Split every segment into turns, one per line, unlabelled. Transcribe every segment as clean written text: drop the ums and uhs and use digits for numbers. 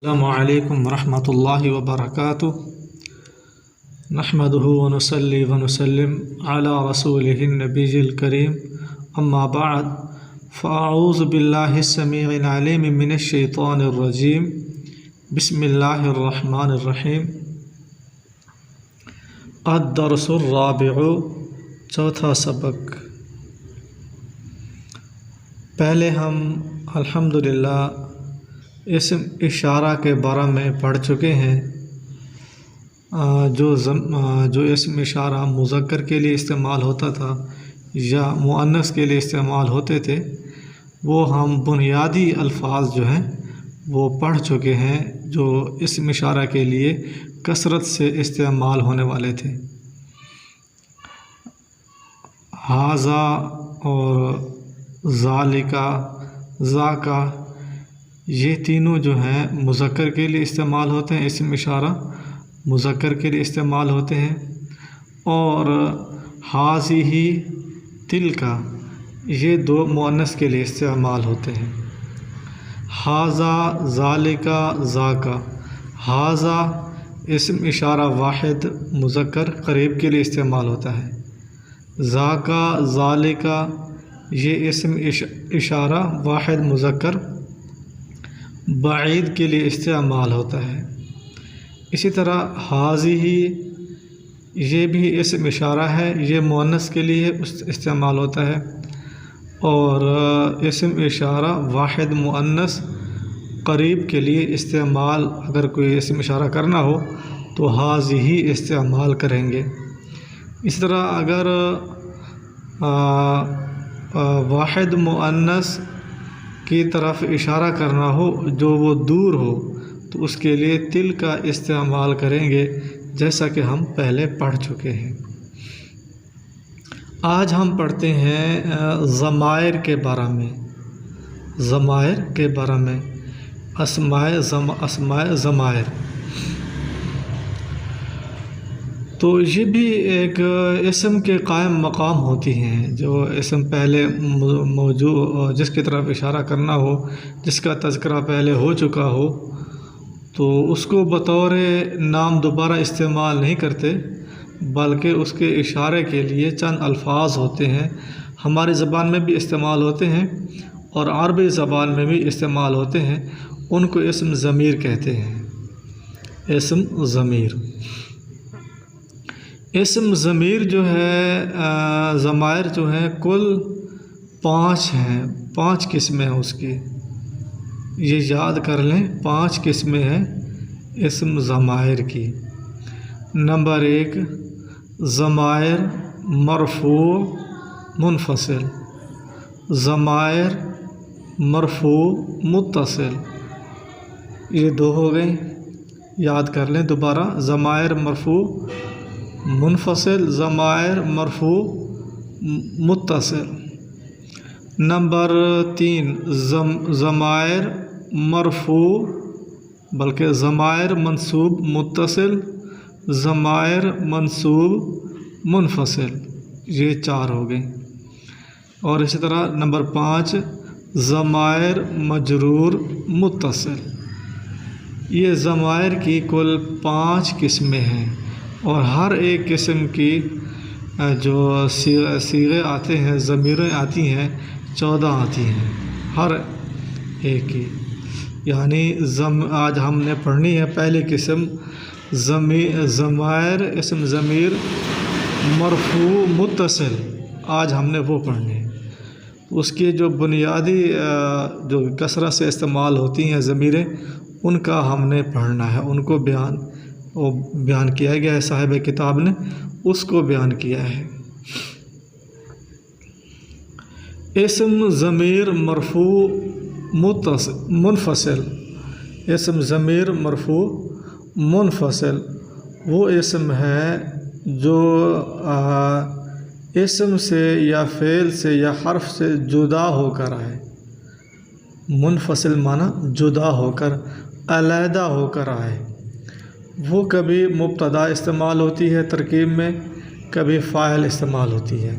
السلام علیکم ورحمۃ اللہ وبرکاتہ نحمدہ ونصلی ونسلم علی رسولہ النبی الکریم اما بعد فاعوذ باللہ السمیع العلیم من الشیطان الرجیم بسم اللہ الرحمن الرحیم الدرس الرابع چوتھا سبق۔ پہلے ہم الحمدللہ اسم اشارہ کے بارے میں پڑھ چکے ہیں، جو اسم اشارہ مذکر کے لیے استعمال ہوتا تھا یا مؤنث کے لیے استعمال ہوتے تھے، وہ ہم بنیادی الفاظ جو ہیں وہ پڑھ چکے ہیں جو اسم اشارہ کے لیے کثرت سے استعمال ہونے والے تھے۔ ھذا اور ذالکا، ذاکا، یہ تینوں جو ہیں مذکر کے لیے استعمال ہوتے ہیں، اسم اشارہ مذکر کے لیے استعمال ہوتے ہیں، اور ھذہ، تلکا، یہ دو مؤنث کے لیے استعمال ہوتے ہیں۔ ھذا، ذالکا، ذاکا۔ ھذا اسم اشارہ واحد مذکر قریب کے لیے استعمال ہوتا ہے۔ ذاکا، ذالکا، یہ اسم اشارہ واحد مذکر بعید کے لیے استعمال ہوتا ہے۔ اسی طرح ھذہ، یہ بھی اسم اشارہ ہے، یہ مؤنث کے لیے استعمال ہوتا ہے، اور اسم اشارہ واحد مؤنث قریب کے لیے استعمال اگر کوئی اسم اشارہ کرنا ہو تو ھذہ استعمال کریں گے۔ اس طرح اگر واحد مؤنث کی طرف اشارہ کرنا ہو جو وہ دور ہو تو اس کے لیے تل کا استعمال کریں گے، جیسا کہ ہم پہلے پڑھ چکے ہیں۔ آج ہم پڑھتے ہیں ضمائر کے بارے میں، ضمائر کے بارے میں، اسماء ضمائر۔ تو یہ بھی ایک اسم کے قائم مقام ہوتی ہیں، جو اسم پہلے موجود، جس کی طرف اشارہ کرنا ہو، جس کا تذکرہ پہلے ہو چکا ہو، تو اس کو بطور نام دوبارہ استعمال نہیں کرتے، بلکہ اس کے اشارے کے لیے چند الفاظ ہوتے ہیں، ہماری زبان میں بھی استعمال ہوتے ہیں اور عربی زبان میں بھی استعمال ہوتے ہیں، ان کو اسم ضمیر کہتے ہیں۔ اسم ضمیر، اسم ضمیر جو ہے، ضمائر جو ہیں کل 5 ہیں، 5 قسمیں ہیں اس کی، یہ یاد کر لیں، 5 قسمیں ہیں اسم ضمائر کی۔ نمبر 1، ضمائر مرفوع منفصل، ضمائر مرفوع متصل، یہ 2 ہو گئے، یاد کر لیں دوبارہ، ضمائر مرفوع منفصل، ضمائر مرفوع متصل۔ نمبر 3، ضمائر مرفوع بلکہ ضمائر منصوب متصل، ضمائر منصوب منفصل، یہ 4 ہو گئے۔ اور اسی طرح نمبر 5، ضمائر مجرور متصل۔ یہ ضمائر کی کل 5 قسمیں ہیں، اور ہر ایک قسم کی جو صیغے آتے ہیں، ضمیریں آتی ہیں، 14 آتی ہیں ہر ایک کی۔ یعنی آج ہم نے پڑھنی ہے پہلی قسم ضمائر اسم ضمیر مرفوع متصل، آج ہم نے وہ پڑھنی ہے۔ اس کی جو بنیادی جو کثرت سے استعمال ہوتی ہیں ضمیریں، ان کا ہم نے پڑھنا ہے، ان کو بیان کیا گیا ہے، صاحب کتاب نے اس کو بیان کیا ہے۔ اسم ضمیر مرفوع منفصل، اسم ضمیر مرفوع منفصل وہ اسم ہے جو اسم سے یا فعل سے یا حرف سے جدا ہو کر آئے۔ منفصل معنی جدا ہو کر، علیحدہ ہو کر آئے۔ وہ کبھی مبتدا استعمال ہوتی ہے ترکیب میں، کبھی فاعل استعمال ہوتی ہے۔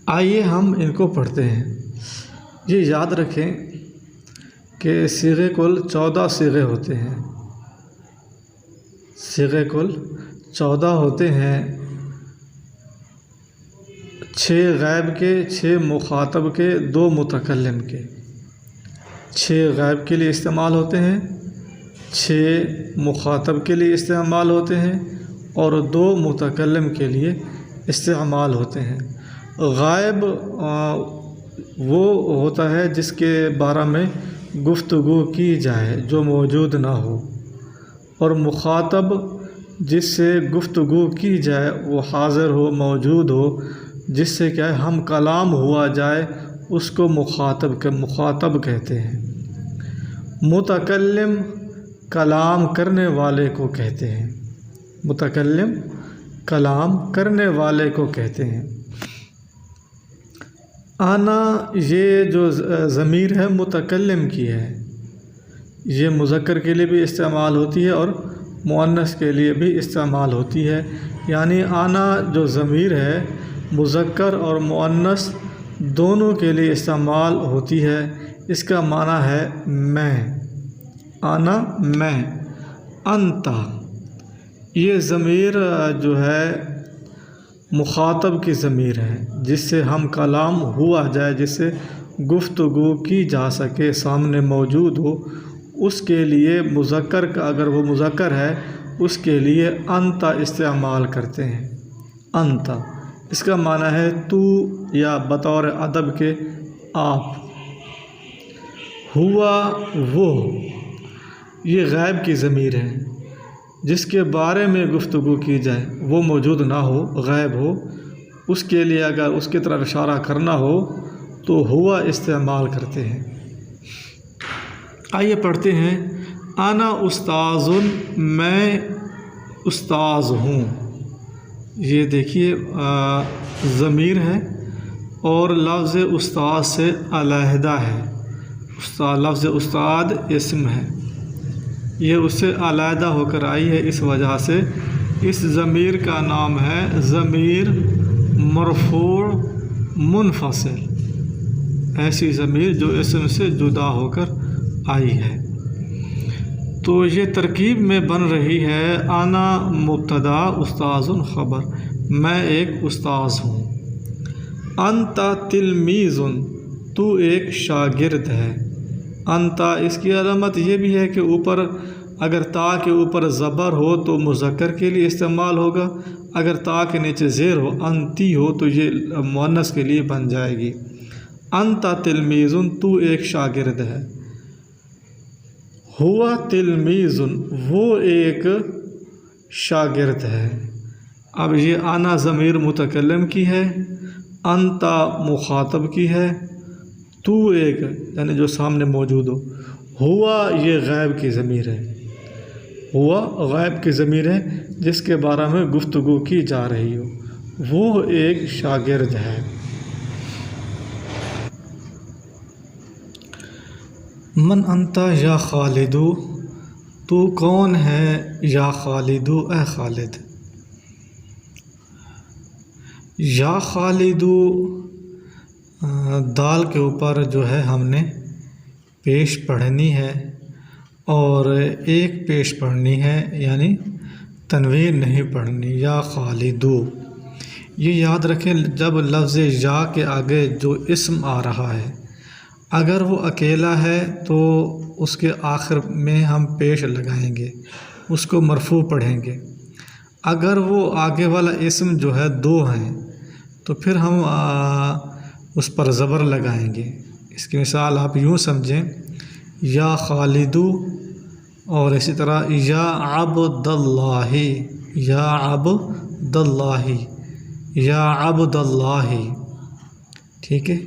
آئیے ہم ان کو پڑھتے ہیں۔ یہ یاد رکھیں کہ صیغے کل 14 صیغے ہوتے ہیں، صیغے کل 14 ہوتے ہیں، 6 غائب کے، 6 مخاطب کے، 2 متکلم کے۔ 6 غائب کے لیے استعمال ہوتے ہیں، 6 مخاطب کے لیے استعمال ہوتے ہیں، اور 2 متکلم کے لیے استعمال ہوتے ہیں۔ غائب وہ ہوتا ہے جس کے بارے میں گفتگو کی جائے، جو موجود نہ ہو، اور مخاطب جس سے گفتگو کی جائے وہ حاضر ہو، موجود ہو، جس سے کیا ہے ہم کلام ہوا جائے، اس کو مخاطب کہتے ہیں۔ متکلم کلام کرنے والے کو کہتے ہیں، متکلم کلام کرنے والے کو کہتے ہیں۔ انا یہ جو ضمیر ہے متکلم کی ہے، یہ مذکر کے لیے بھی استعمال ہوتی ہے اور مؤنث کے لیے بھی استعمال ہوتی ہے۔ یعنی انا جو ضمیر ہے مذکر اور مؤنث دونوں کے لیے استعمال ہوتی ہے۔ اس کا معنی ہے میں، انا میں، انت یہ ضمیر جو ہے مخاطب کی ضمیر ہے، جس سے ہم کلام ہوا جائے، جس سے گفتگو کی جا سکے، سامنے موجود ہو، اس کے لیے مذکر کا، اگر وہ مذکر ہے اس کے لیے انت استعمال کرتے ہیں۔ انت اس کا معنی ہے تو، یا بطور ادب کے آپ۔ ہوا وہ یہ غائب کی ضمیر ہے، جس کے بارے میں گفتگو کی جائے، وہ موجود نہ ہو، غائب ہو، اس کے لیے اگر اس کی طرف اشارہ کرنا ہو تو ہوا استعمال کرتے ہیں۔ آئیے پڑھتے ہیں، انا استاذ، میں استاذ ہوں۔ یہ دیکھیے ضمیر ہے اور لفظ استاذ سے علیحدہ ہے، لفظ استاد اسم ہے، یہ اس سے علیحدہ ہو کر آئی ہے، اس وجہ سے اس ضمیر کا نام ہے ضمیر مرفوع منفصل، ایسی ضمیر جو اسم سے جدا ہو کر آئی ہے۔ تو یہ ترکیب میں بن رہی ہے انا مبتدا استاذ خبر، میں ایک استاذ ہوں۔ انت تلمیذ، تو ایک شاگرد ہے۔ انت اس کی علامت یہ بھی ہے کہ اوپر اگر تا کے اوپر زبر ہو تو مذکر کے لیے استعمال ہوگا، اگر تا کے نیچے زیر ہو، انتی ہو، تو یہ مؤنث کے لیے بن جائے گی۔ انت تلمیذ، تو ایک شاگرد ہے۔ ہوا تلمیذ، وہ ایک شاگرد ہے۔ اب یہ انا ضمیر متکلم کی ہے، انت مخاطب کی ہے، تو ایک یعنی جو سامنے موجود ہو، ہوا یہ غائب کی ضمیر ہے، ہوا غائب کی ضمیر ہے جس کے بارے میں گفتگو کی جا رہی ہو، وہ ایک شاگرد ہے۔ من انت یا خالدو، تو کون ہے یا خالدو اے خالد۔ یا خالدو دال کے اوپر جو ہے ہم نے پیش پڑھنی ہے اور ایک پیش پڑھنی ہے، یعنی تنوین نہیں پڑھنی۔ یا خالدو یہ یاد رکھیں، جب لفظ یا کے آگے جو اسم آ رہا ہے اگر وہ اکیلا ہے تو اس کے آخر میں ہم پیش لگائیں گے، اس کو مرفوع پڑھیں گے۔ اگر وہ آگے والا اسم جو ہے 2 ہیں تو پھر ہم اس پر زبر لگائیں گے۔ اس کی مثال آپ یوں سمجھیں، یا خالدو، اور اسی طرح یا عبد اللہ، یا عبد اللہ، یا عبد اللہ، ٹھیک ہے۔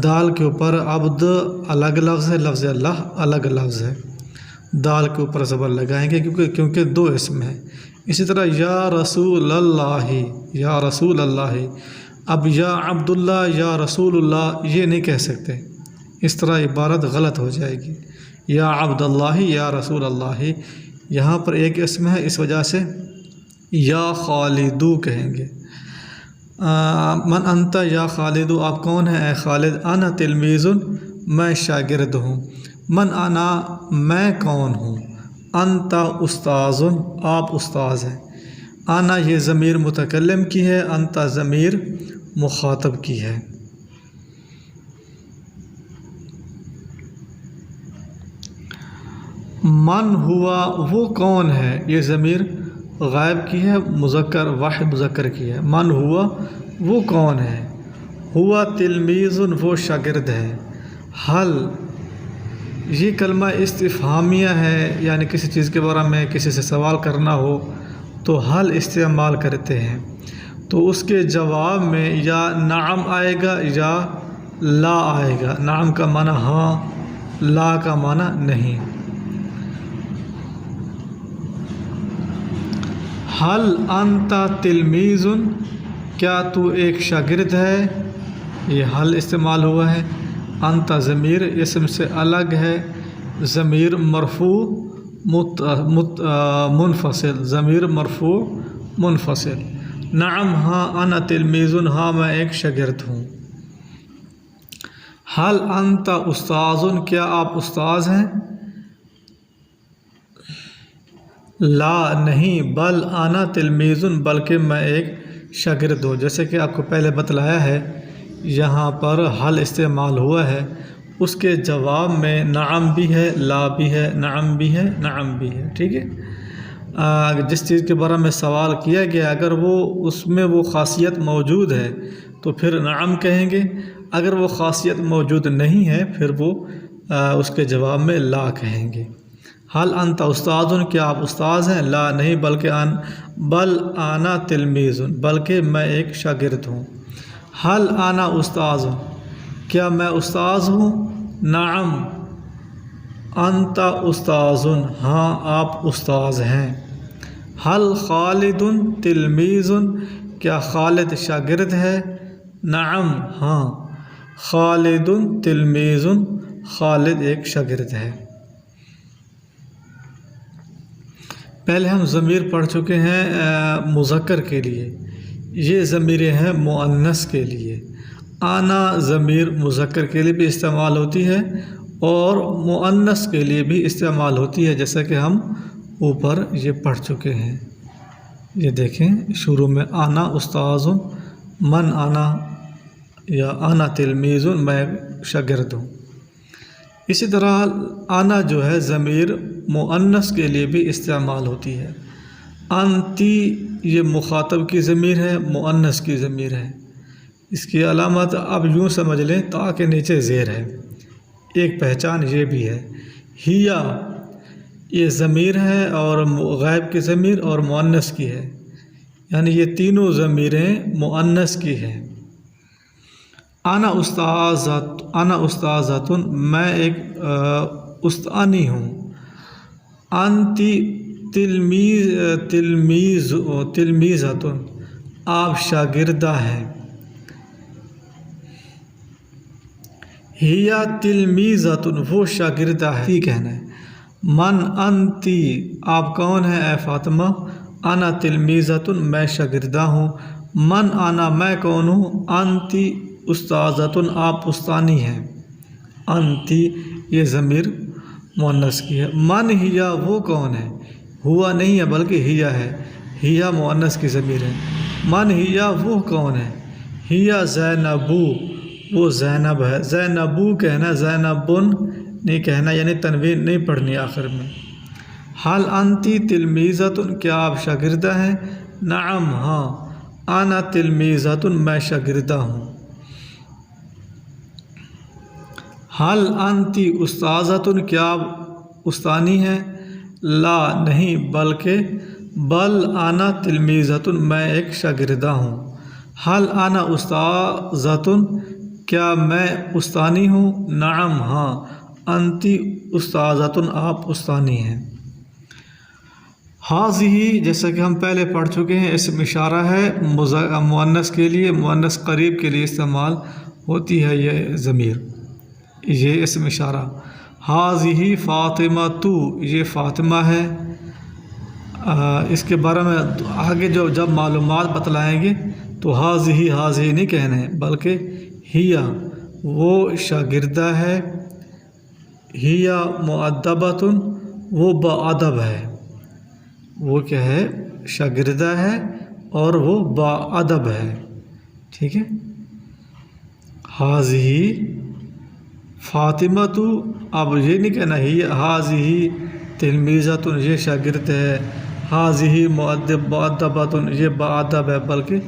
دال کے اوپر عبد الگ لفظ ہے، لفظ اللہ الگ لفظ ہے، دال کے اوپر زبر لگائیں گے کیونکہ 2 اسم ہیں۔ اسی طرح یا رسول اللہ، یا رسول اللہ، اب یا عبداللہ یا رسول اللہ یہ نہیں کہہ سکتے، اس طرح عبارت غلط ہو جائے گی۔ یا عبد اللہ یا رسول اللہ، یہاں پر ایک اسم ہے، اس وجہ سے یا خالدو کہیں گے۔ من انت یا خالدو، آپ کون ہیں اے خالد۔ انا تلمیذ، میں شاگرد ہوں۔ من انا میں کون ہوں، انت استاذ آپ استاذ ہیں، انا یہ ضمیر متکلم کی ہے، انت ضمیر مخاطب کی ہے۔ من ہوا وہ کون ہے، یہ ضمیر غائب کی ہے، مذکر واحد مذکر کی ہے۔ من ہوا وہ کون ہے، ہوا تلمیذ وہ شاگرد ہے۔ حل یہ کلمہ استفہامیہ ہے، یعنی کسی چیز کے بارے میں کسی سے سوال کرنا ہو تو حل استعمال کرتے ہیں، تو اس کے جواب میں یا نعم آئے گا یا لا آئے گا۔ نعم کا معنی ہاں، لا کا معنی نہیں۔ حل انت تلمیذ کیا تو ایک شاگرد ہے، یہ حل استعمال ہوا ہے۔ انت ضمیر اسم سے الگ ہے، ضمیر مرفوع منفصل، ضمیر مرفوع منفصل۔ نعم ہاں، انا تلمیذ ہاں میں ایک شاگرد ہوں۔ حل انت استاذ کیا آپ استاذ ہیں، لا نہیں، بل انا تلمیذ بلکہ میں ایک شاگرد ہوں۔ جیسے کہ آپ کو پہلے بتلایا ہے، یہاں پر حل استعمال ہوا ہے، اس کے جواب میں نعم بھی ہے، لا بھی ہے، نعم بھی ہے، نعم بھی ہے، ٹھیک ہے۔ جس چیز کے بارے میں سوال کیا گیا اگر وہ اس میں وہ خاصیت موجود ہے تو پھر نعم کہیں گے، اگر وہ خاصیت موجود نہیں ہے پھر وہ اس کے جواب میں لا کہیں گے۔ حل انت استاذ کیا آپ استاذ ہیں، لا نہیں، بل انا تلمیذ بلکہ میں ایک شاگرد ہوں۔ حل انا استاذ کیا میں استاذ ہوں، نعم انت استاذ ہاں آپ استاذ ہیں۔ حل خالد تلمیذ کیا خالد شاگرد ہے، نعم ہاں، خالد تلمیذ خالد ایک شاگرد ہے۔ پہلے ہم ضمیر پڑھ چکے ہیں مذکر کے لیے، یہ ضمیریں ہیں مؤنث کے لیے۔ آنا ضمیر مذکر کے لیے بھی استعمال ہوتی ہے اور مؤنث کے لیے بھی استعمال ہوتی ہے، جیسا کہ ہم اوپر یہ پڑھ چکے ہیں۔ یہ دیکھیں شروع میں آنا استاذ، من آنا یا آنا تلمیذ میں شاگرد ہوں۔ اسی طرح آنا جو ہے ضمیر مؤنث کے لیے بھی استعمال ہوتی ہے۔ انتی یہ مخاطب کی ضمیر ہے، مؤنث کی ضمیر ہے۔ اس کی علامت اب یوں سمجھ لیں تاکہ نیچے زیر ہے، ایک پہچان یہ بھی ہے۔ ہیا یہ ضمیر ہے اور غائب کی ضمیر اور مؤنث کی ہے، یعنی یہ تینوں ضمیریں مؤنث کی ہیں۔ انا استاذۃ میں ایک استانی ہوں۔ انتی تلمیذۃ آپ شاگردہ ہیں۔ ہیا تلمیذۃ وہ شاگردہ ہے، ٹھیک کہنا ہے۔ من انتی آپ کون ہیں اے فاطمہ، انا تلمیذۃ میں شاگردہ ہوں۔ من انا میں کون ہوں، انتی استاذۃ آپ استانی ہیں۔ انتی یہ ضمیر مؤنث کی ہے۔ من ہیا وہ کون ہے، ہوا نہیں ہے بلکہ ہیا ہے، ہیا مؤنث کی ضمیر ہے۔ من ہیا وہ کون ہے، ہیا زینبو وہ زینب ہے۔ زینبو کہنا، زینبن نہیں کہنا، یعنی تنوین نہیں پڑھنی آخر میں۔ حل انتی تلمیذۃ کیا آپ شاگردہ ہیں، نعم ہاں، انا تلمیذۃ میں شاگردہ ہوں۔ حل انتی استاذۃ کیا آپ استانی ہیں، لا نہیں، بلکہ بل انا تلمیذۃ میں ایک شاگردہ ہوں۔ حل انا استاذۃ کیا میں استانی ہوں، نعم ہاں، انتی استاذۃ آپ استانی ہیں۔ حاضی جیسا کہ ہم پہلے پڑھ چکے ہیں اسم اشارہ ہے، مؤنث کے لیے، مؤنث قریب کے لیے استعمال ہوتی ہے یہ ضمیر، یہ اسم اشارہ۔ حاضی فاطمہ تو یہ فاطمہ ہے۔ اس کے بارے میں آگے جب معلومات بتلائیں گے تو حاضی نہیں کہنا ہے بلکہ ہیا وہ شاگردہ ہے، ہیا مؤدبۃ وہ باادب ہے، وہ کیا ہے شاگردہ ہے اور وہ باادب ہے، ٹھیک ہے۔ حاضی فاطمہ تو، اب یہ نہیں کہنا ہی حاضی تلمیذۃ یہ شاگرد ہے، حاضی مؤدبۃ یہ باادب ہے، بلکہ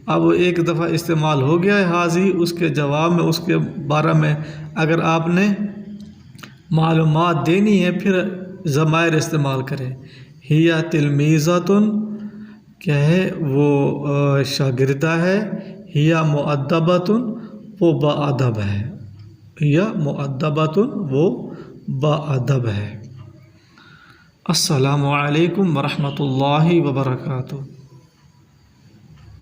اب ایک دفعہ استعمال ہو گیا ہے حاضی، اس کے جواب میں اس کے بارے میں اگر آپ نے معلومات دینی ہے پھر ضمائر استعمال کریں۔ ہیا تلمیذۃ کیا ہے وہ شاگردہ ہے، ہیا مؤدبۃ وہ باادب ہے، ہیا مؤدبۃ وہ باادب ہے۔ السلام علیکم ورحمۃ اللہ وبرکاتہ۔